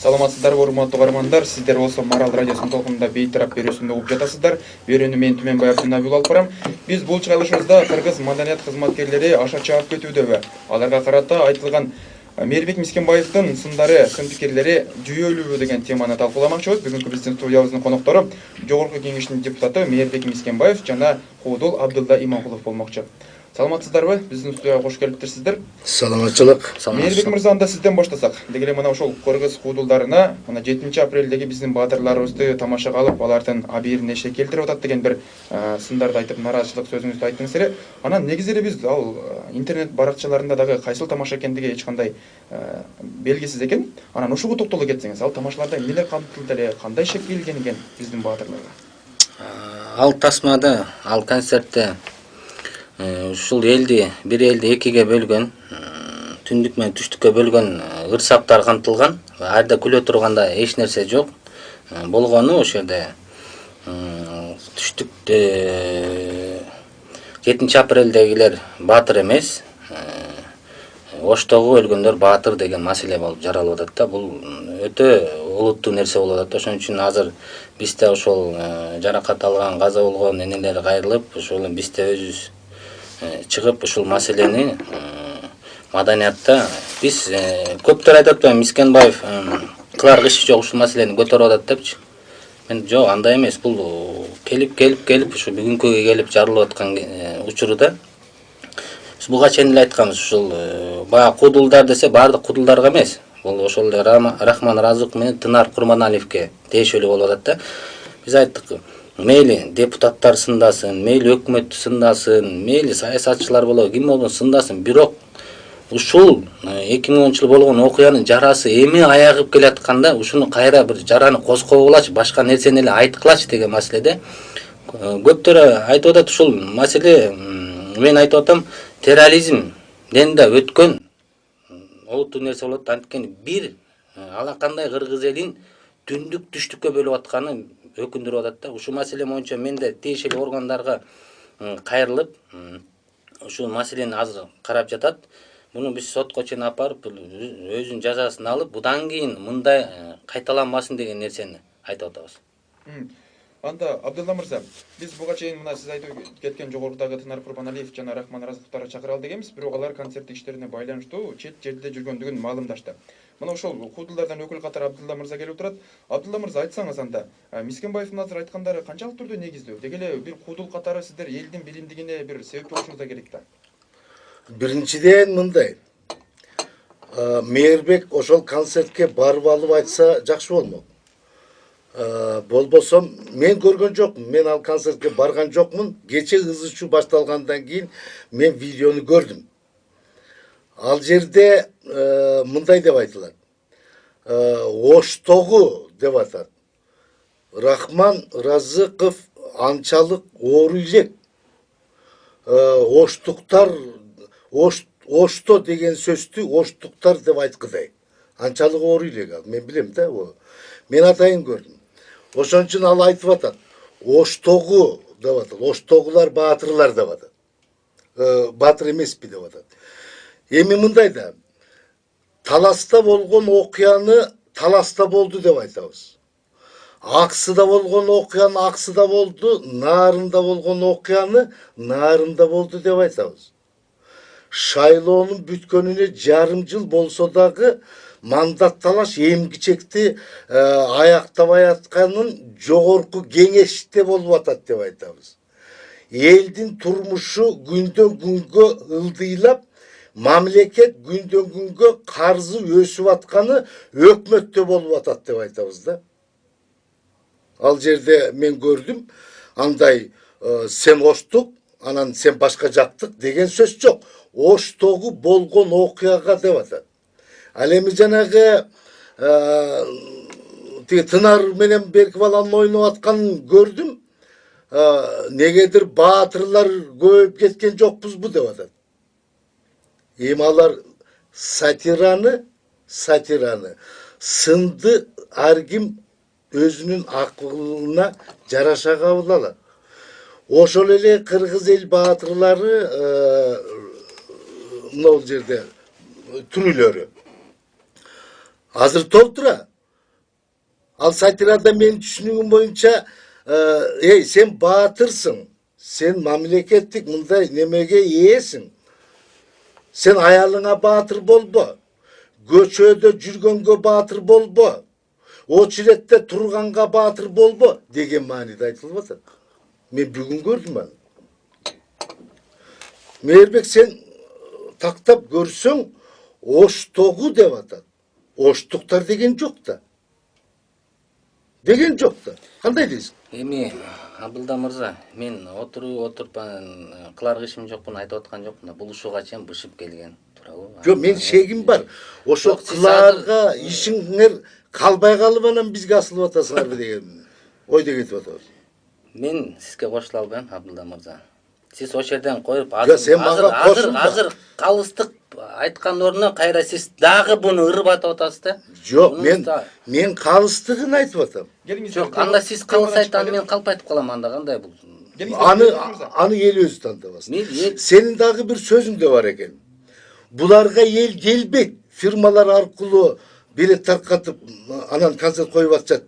Саламатсыздарбы урматтуу угармандар, сиздер болсо Марал радиосунун толкунунда бейтарап берүүсүндө угуп жатасыздар. Берүүнү мен Түмөнбай Абдынабил алып барам. Биз бул чыгарылышыбызда кыргыз маданият кызматкерлери аша чаап кетүүдөбү, аларга карата айтылган Мээрбек Мискенбаевдин сындары, сын пикирлери жүйөлүүбү деген теманы талкууламакчыбыз. Бүгүнкү биздин студиябыздын коноктору Жогорку Кеңештин депутаты Мээрбек Мискенбаев жана Куудул Абдылда Иманкулов болмокчу. Саламатсыздарбы? Биздин студияга кош келиптирсиздер. Саламатчылык. Мээрбек мырза, анда сизден баштасак. Деги эле мына ошол кыргыз куудулдарына мына 7-апрелдеги биздин баатырларыбызды тамашага алып, алардын абийирине эшек келтирип атат деген бир сындарды айтып, нааразычылык сөзүңүздү айттыңыз эле. Анан негизи эле биз ал интернет баракчаларында дагы кайсыл тамаша экендиги эч кандай белгисиз экен. Анан ушуга токтоло кетсеңиз, ал тамашаларда эмнелер камтылды эле, кандай эшек кийилген экен биздин баатырларга? Ал тасмада, ал концертте ушул элди, бир элди экиге бөлгөн, түндүк менен түштүккө бөлгөн ырсаптар камтылган. Айда күлө турганда эч нерсе жок. Болгону ошол жерде түштүктө 7-апрелдегилер баатыр эмес, Оштогу өлгөндөр баатыр деген маселе болуп жаралып атат да. Бул өтө олуттуу нерсе болуп атат. Ошон үчүн азыр бизде ошол жаракат алган, каза болгон энелер кайрылып, ошол бизде өзүбүз чыгып ушул маселени маданиятта биз көптөр айтып атпайбы, Мискенбаев кылар иши жок ушул маселени көтөрүп атат депчи. Мен жок, андай эмес. Бул келип ушу бүгүнкүгө келип жарылып аткан учурда биз буга чейин эле айтканбыз, ушул баягы куудулдар десе баардык куудулдарга эмес. Бул ошол Рахман Разук менен Тынар Курманалиевке тиешелүү болуп атат да. Биз айттык, мейли депутаттар сындасын, мейли өкмөт сындасын, мейли саясатчылар болобу, ким болбосун сындасын, бирок ушул 2010 жыл болгон окуянын жарасы эми аягып келатканда ушуну кайра бир жараны козгогулачы, башка нерсени эле айткылачы деген маселеде көптөр айтып атат. Ушул маселе, мен айтып атам, терроризмден да өткөн олуттуу нерсе болот. Анткени бир алакандай кыргыз элин түндүк түштүккө бөлүп атканы өкүндүрүп атат да. Ушул маселе боюнча менде тиешелүү органдарга кайрылып, ушул маселени азыр карап жатат. Буну биз сотко чейин алып барып, өзүнүн жазасын алып, будан кийин мындай кайталанбасын деген нерсени айтып атабыз. Анда Абдылла мырза, биз буга чейин мына сиз айтып кеткен жогорудагы Тынар Курманалиев жана Рахман Разыковторду чакыралы дегенбиз, бирок алар концерт иштерине байланыштуу чет жерде жүргөндүгүн маалымдашты. Мына ошол куудулдардан өкүл катары Абдылла мырза келип турат. Абдылла мырза, айтсаңыз анда, Мискенбаевдин азыр айткандары канчалык түрдө негиздүү? Деги эле бир куудул катары сиздер элдин биримдигине бир себеп болушуңуз да керек да. Биринчиден мындай, Мээрбек ошол концертке барып алып айтса жакшы болмок. Болбосо мен көргөн жокмун, мен ал концертке барган жокмун. Кече ызычуу башталгандан кийин мен видеону көрдүм. Ал жерде мындай деп айтылат. Оштогу деп атат. Рахман Разыков анчалык оору элек. Оштуктар, Ошто деген сөздү оштуктар деп айткыдай. Анчалык оору элек ал. Мен билем да, мен атайын көрдүм. Ошон үчүн ал айтып атат. Оштогу деп атат. Оштогулар баатырлар деп атат. Баатыр эмеспи деп атат. Эми мындай да, Таласта болгон окуяны Таласта болду деп айтабыз. Аксыда болгон окуяны Аксыда болду, Наарында болгон окуяны Наарында болду деп айтабыз. Шайлоонун бүткөнүнө жарым жыл болсо дагы мандат талаш эмгичекти аяктабай атканын жогорку кеңеште болуп атат деп айтабыз. Элдин турмушу күндөн күнгө ылдыйлап, мамлекет күндөн күнгө карзы өсүп атканы өкмөттө болуп атат деп айтабыз да. Ал жерде мен көрдүм, андай сен оштук, анан сен башка жактык деген сөз жок. Оштогу болгон окуяга деп атат. Ал эми жанагы Тынар менен Берки баланын ойноп атканын көрдүм. Негедир баатырлар көбөйүп кеткен жокпузбу деп атат. Эми алар сатираны сынды ар ким өзүнүн акылына жараша кабыл алат. Ошол эле кыргыз эл баатырлары могул жерде түнүлөрү азыр толтура Ал сайтыларда менин түшүнүгүм боюнча сен баатырсың, сен мамлекеттик мындай немеге ээсиң. Сен аялыңа баатыр болбо, көчөдө жүргөнгө баатыр болбо, очередте турганга баатыр болбо деген мааниде айтылып атат. Мен бүгүн көрдүм аны. Мээрбек, сен тактап көрсөң, оштогу деп атат. Оштуктар деген жок да. Деген жок да. Кандай дейсиң? Эми Абылда мырза, мен отуруп кылар ишим жок, буну айтып аткан жокмун да. Бул ушуга чейин бышып келген, туурабы? Жок, мен шегим бар. Ошо Жок, сиз кылаарга ишиңер калбай калып анан бизге асылып атасыңарбы деген ойдо кетип атабыз. Мен сизге кошула албайм, Абылда мырза. Сиз ошол жерден коюп, сен мага кошулма. азыр калыстык айткан ордуна кайра сиз дагы буну ырбатып атасыз да. Жок, мен калыстыгын айтып атам. Жок, анда сиз калыс айтканда мен калп айтып калам, анда кандай бул? Аны эл өзү тандабасын. Сенин дагы бир сөзүң да бар экен. Буларга эл келбейт, фирмалар аркылуу билет таркатып, анан концерт коюп атышат